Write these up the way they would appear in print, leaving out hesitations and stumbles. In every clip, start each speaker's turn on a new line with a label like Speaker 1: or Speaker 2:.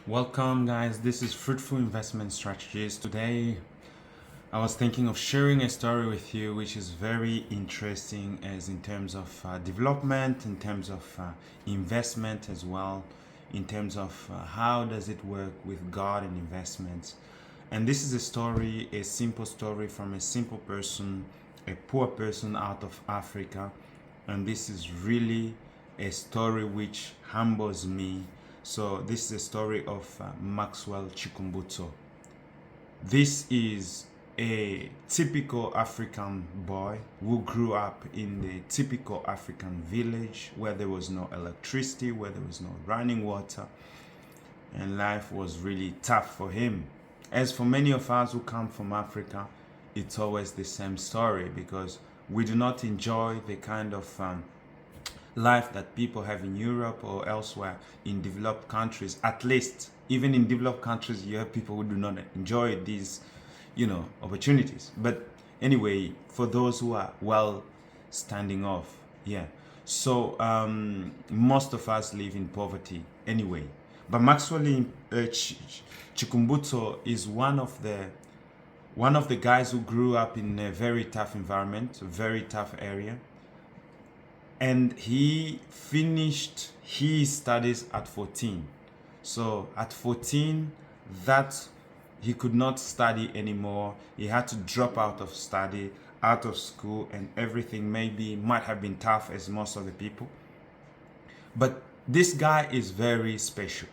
Speaker 1: Welcome, guys. This is Fruitful Investment Strategies. Today, I was thinking of sharing a story with you, which is very interesting, as in terms of development, in terms of investment as well, in terms of how does it work with God and investments. And this is a story, a simple story from a simple person, a poor person out of Africa. And this is really a story which humbles me. So this is a story of Maxwell Chikumbutso. This is a typical African boy who grew up in the typical African village where there was no electricity, where there was no running water, and life was really tough for him. As for many of us who come from Africa, it's always the same story because we do not enjoy the kind of life that people have in Europe or elsewhere in developed countries. At least, even in developed countries, you have people who do not enjoy these, opportunities. But anyway, for those who are well standing off, yeah. So most of us live in poverty anyway. But Maxwell Chikumbutso is one of the guys who grew up in a very tough environment, a very tough area. And he finished his studies at 14. So at 14, that he could not study anymore. He had to drop out of study, out of school, and everything might have been tough as most of the people. But this guy is very special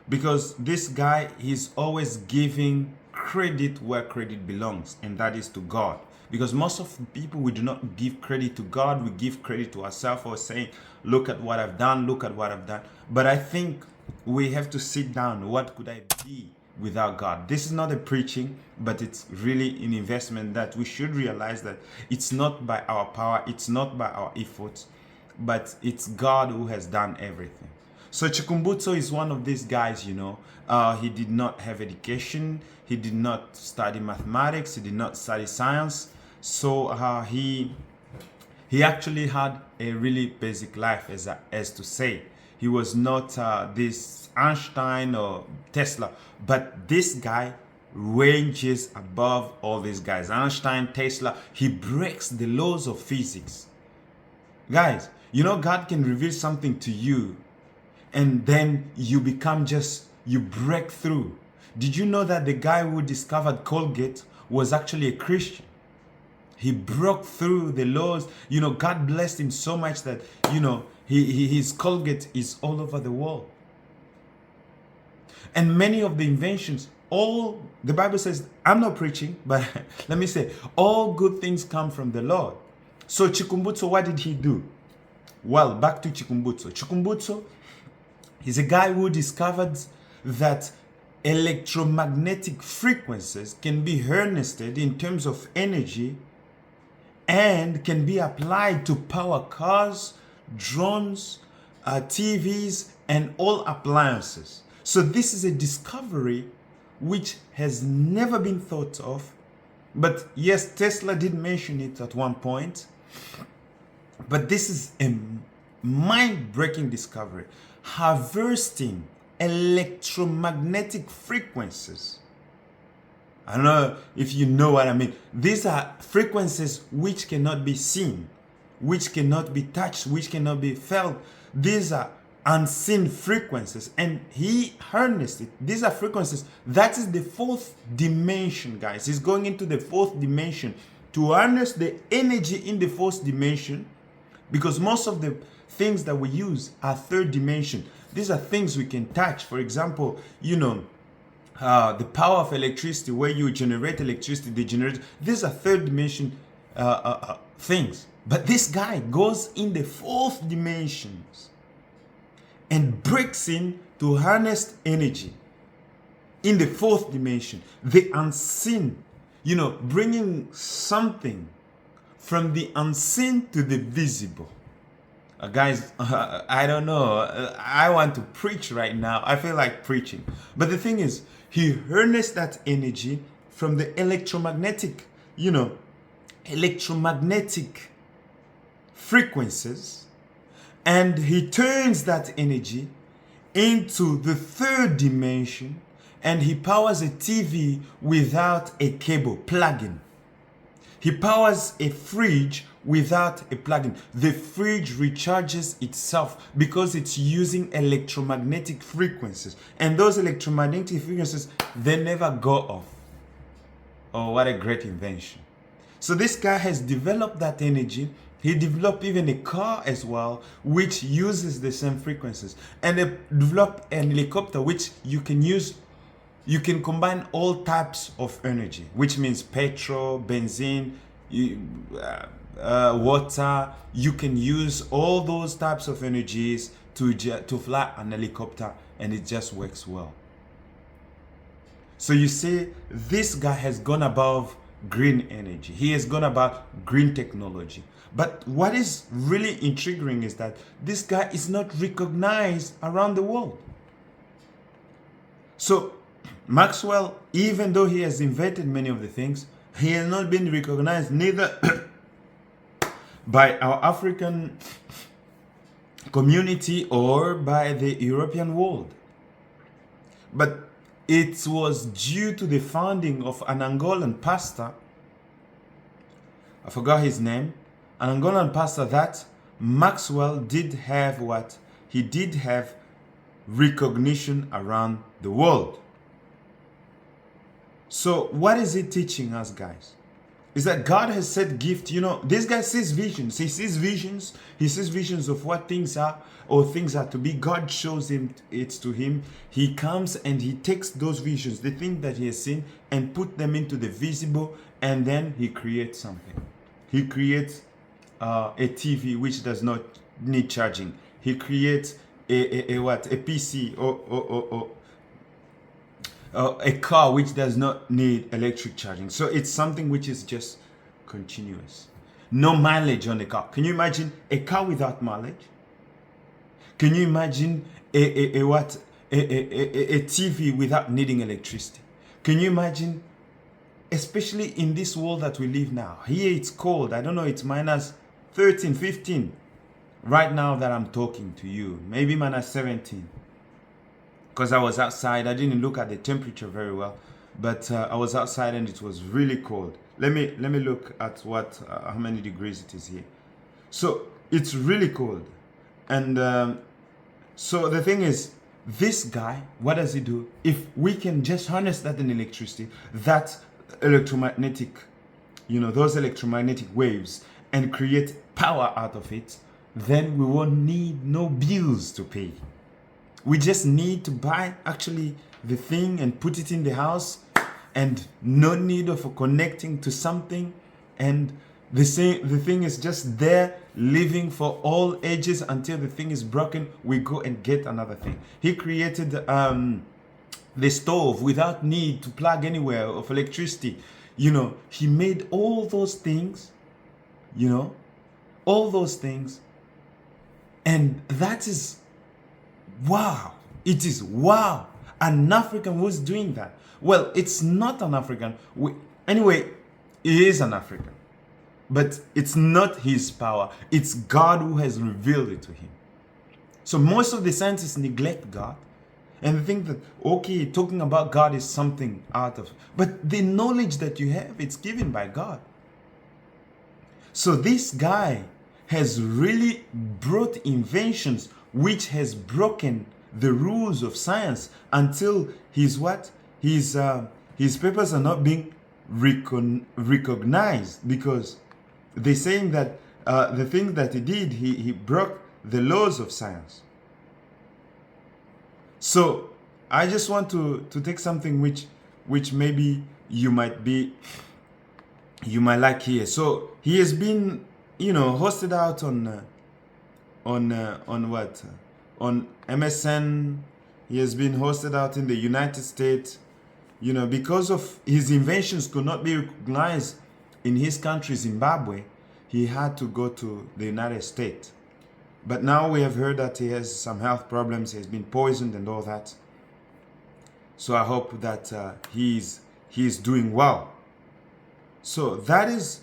Speaker 1: because this guy is always giving credit where credit belongs, and that is to God. Because most of the people, we do not give credit to God, we give credit to ourselves for saying, look at what I've done, look at what I've done. But I think we have to sit down. What could I be without God? This is not a preaching, but it's really an investment that we should realize that it's not by our power, it's not by our efforts, but it's God who has done everything. So Chikumbutso is one of these guys, he did not have education, he did not study mathematics, he did not study science. So he actually had a really basic life, as to say. He was not this Einstein or Tesla, but this guy ranges above all these guys. Einstein, Tesla, he breaks the laws of physics. Guys, God can reveal something to you and then you break through. Did you know that the guy who discovered Colgate was actually a Christian? He broke through the laws. God blessed him so much that, his Colgate is all over the world. And many of the inventions, the Bible says, I'm not preaching, but let me say, all good things come from the Lord. So Chikumbutso, what did he do? Well, back to Chikumbutso. Chikumbutso is a guy who discovered that electromagnetic frequencies can be harnessed in terms of energy and can be applied to power cars, drones, TVs, and all appliances. So this is a discovery which has never been thought of. But yes, Tesla did mention it at one point. But this is a mind-breaking discovery. Harvesting electromagnetic frequencies. I don't know if you know what I mean. These are frequencies which cannot be seen, which cannot be touched, which cannot be felt. These are unseen frequencies, and he harnessed it. These are frequencies. That is the fourth dimension, guys. He's going into the fourth dimension to harness the energy in the fourth dimension, because most of the things that we use are third dimension. These are things we can touch. For example, the power of electricity, where you generate electricity, they generate. These are third dimension things. But this guy goes in the fourth dimensions and breaks in to harness energy in the fourth dimension, the unseen, bringing something from the unseen to the visible. Guys, I don't know. I want to preach right now. I feel like preaching. But the thing is, he harnessed that energy from the electromagnetic frequencies, and he turns that energy into the third dimension, and he powers a TV without a cable plug-in. He powers a fridge without a plug-in. The fridge recharges itself because it's using electromagnetic frequencies. And those electromagnetic frequencies, they never go off. Oh, what a great invention. So this guy has developed that energy. He developed even a car as well, which uses the same frequencies. And they developed an helicopter, which you can use. You can combine all types of energy, which means petrol, benzene, water. You can use all those types of energies to fly an helicopter, and it just works well. So you see, this guy has gone above green energy. He has gone about green technology. But what is really intriguing is that this guy is not recognized around the world. So Maxwell, even though he has invented many of the things, he has not been recognized neither by our African community or by the European world. But it was due to the founding of an Angolan pastor, I forgot his name, an Angolan pastor, that Maxwell did have what? He did have recognition around the world. So what is it teaching us, guys? Is that God has set gift. You know, this guy sees visions. He sees visions. He sees visions of what things are or things are to be. God shows him it to him. He comes and he takes those visions, the thing that he has seen, and put them into the visible, and then he creates something. He creates a TV which does not need charging. He creates a PC or a car which does not need electric charging. So it's something which is just continuous. No mileage on the car. Can you imagine a car without mileage? Can you imagine a TV without needing electricity? Can you imagine, especially in this world that we live now? Here it's cold. I don't know, it's minus 13, 15. Right now that I'm talking to you, maybe minus 17. Because I was outside. I didn't look at the temperature very well, but I was outside and it was really cold. Let me look at what how many degrees it is here. So it's really cold. And so the thing is, this guy, what does he do? If we can just harness that in electricity, that electromagnetic, you know, those electromagnetic waves, and create power out of it, then we won't need no bills to pay. We just need to buy actually the thing and put it in the house, and no need of connecting to something. And the thing is just there, living for all ages until the thing is broken. We go and get another thing. He created the stove without need to plug anywhere of electricity. You know, he made all those things, you know, all those things. And that is wow. It is wow. An African who's doing that. Well, it's not an African. Anyway, he is an African. But it's not his power. It's God who has revealed it to him. So most of the scientists neglect God and they think that, okay, talking about God is something out of... But the knowledge that you have, it's given by God. So this guy has really brought inventions which has broken the rules of science until his papers are not being recognized, because they're saying that the thing that he did, he broke the laws of science. So I just want to take something which maybe you might like here. So he has been, you know, hosted out on MSN. He has been hosted out in the United States. You know, because of his inventions could not be recognized in his country, Zimbabwe, he had to go to the United States. But now we have heard that he has some health problems. He has been poisoned and all that. So I hope that he's doing well. So that is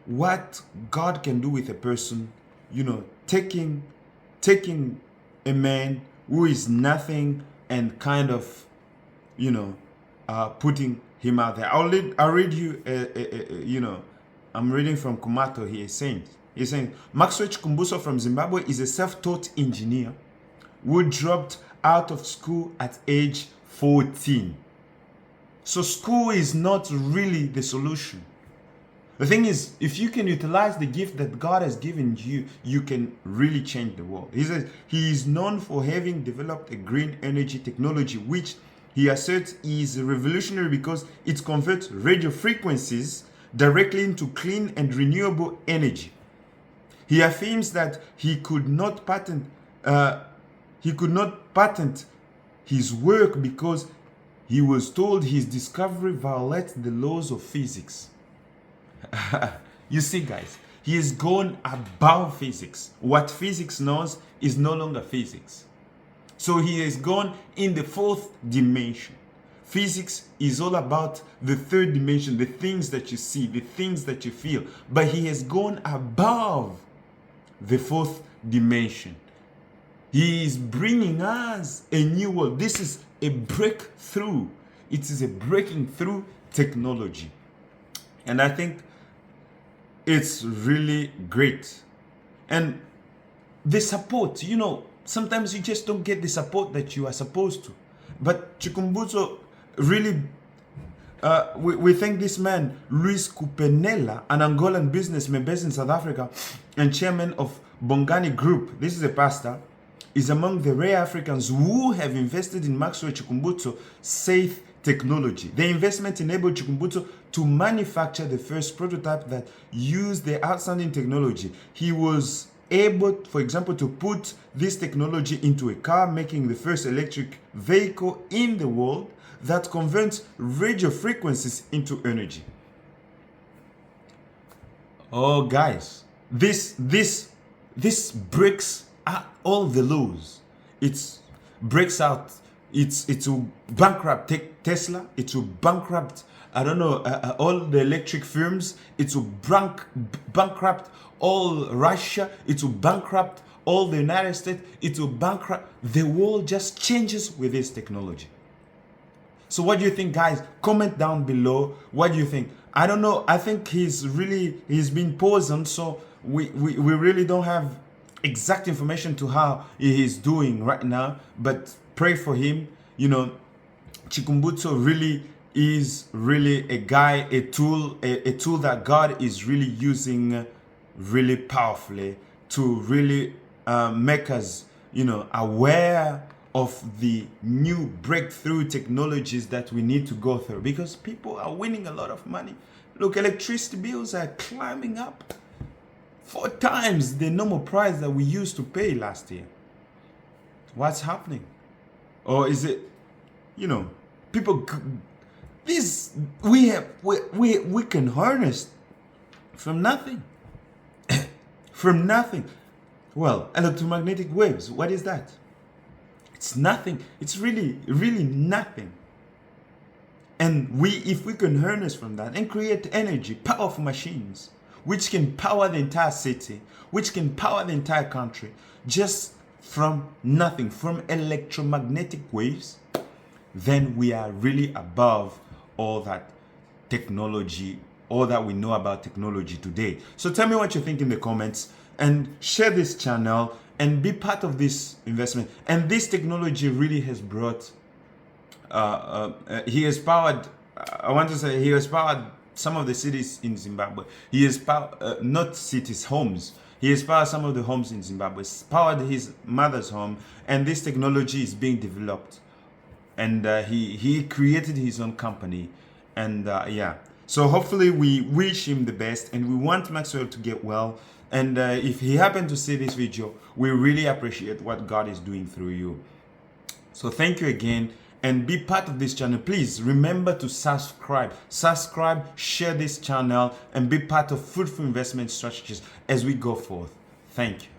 Speaker 1: what God can do with a person, you know, taking a man who is nothing and kind of, putting him out there. I'll read you, I'm reading from Kumato. He's saying, Maxwell Chikumbuso from Zimbabwe is a self-taught engineer who dropped out of school at age 14. So school is not really the solution. The thing is, if you can utilize the gift that God has given you, you can really change the world. He says he is known for having developed a green energy technology, which he asserts is revolutionary because it converts radio frequencies directly into clean and renewable energy. He affirms that he could not patent his work because he was told his discovery violates the laws of physics. You see, guys, he has gone above physics. What physics knows is no longer physics. So he has gone in the fourth dimension. Physics is all about the third dimension, the things that you see, the things that you feel. But he has gone above the fourth dimension. He is bringing us a new world. This is a breakthrough. It is a breaking through technology. And I think it's really great. And the support, sometimes you just don't get the support that you are supposed to. But Chikumbuso really, we thank this man, Luis Cupenella, an Angolan businessman based in South Africa and chairman of Bongani Group. This is a pastor. Is among the rare Africans who have invested in Maxwell Chikumbuso safe technology. The investment enabled Chikumbuso to manufacture the first prototype that used the outstanding technology. He was able, for example, to put this technology into a car, making the first electric vehicle in the world that converts radio frequencies into energy. Oh, guys, this breaks all the laws. It breaks out. It will bankrupt Tesla. It will bankrupt, all the electric firms. It will bankrupt all Russia. It will bankrupt all the United States. It will bankrupt. The world just changes with this technology. So what do you think, guys? Comment down below. What do you think? I don't know. I think he's been poisoned, so we really don't have exact information to how he is doing right now, but pray for him. Chikumbuso really is really a guy, a tool that God is really using really powerfully to really make us, aware of the new breakthrough technologies that we need to go through, because people are winning a lot of money. Look, electricity bills are climbing up 4 times the normal price that we used to pay last year. What's happening? Or is it, people, we can harness from nothing. From nothing. Well, electromagnetic waves, what is that? It's nothing. It's really, really nothing. And if we can harness from that and create energy, powerful machines, which can power the entire city, which can power the entire country, just from nothing, from electromagnetic waves, then we are really above all that technology, all that we know about technology today. So tell me what you think in the comments, and share this channel and be part of this investment. And this technology really has brought, he has powered some of the cities in Zimbabwe. He has powered, not cities, homes. He has powered some of the homes in Zimbabwe. He's powered his mother's home, and this technology is being developed. And he created his own company, and So hopefully we wish him the best, and we want Maxwell to get well. And if he happened to see this video, we really appreciate what God is doing through you. So thank you again, and be part of this channel. Please remember to subscribe, share this channel, and be part of Fruitful Investment Strategies as we go forth. Thank you.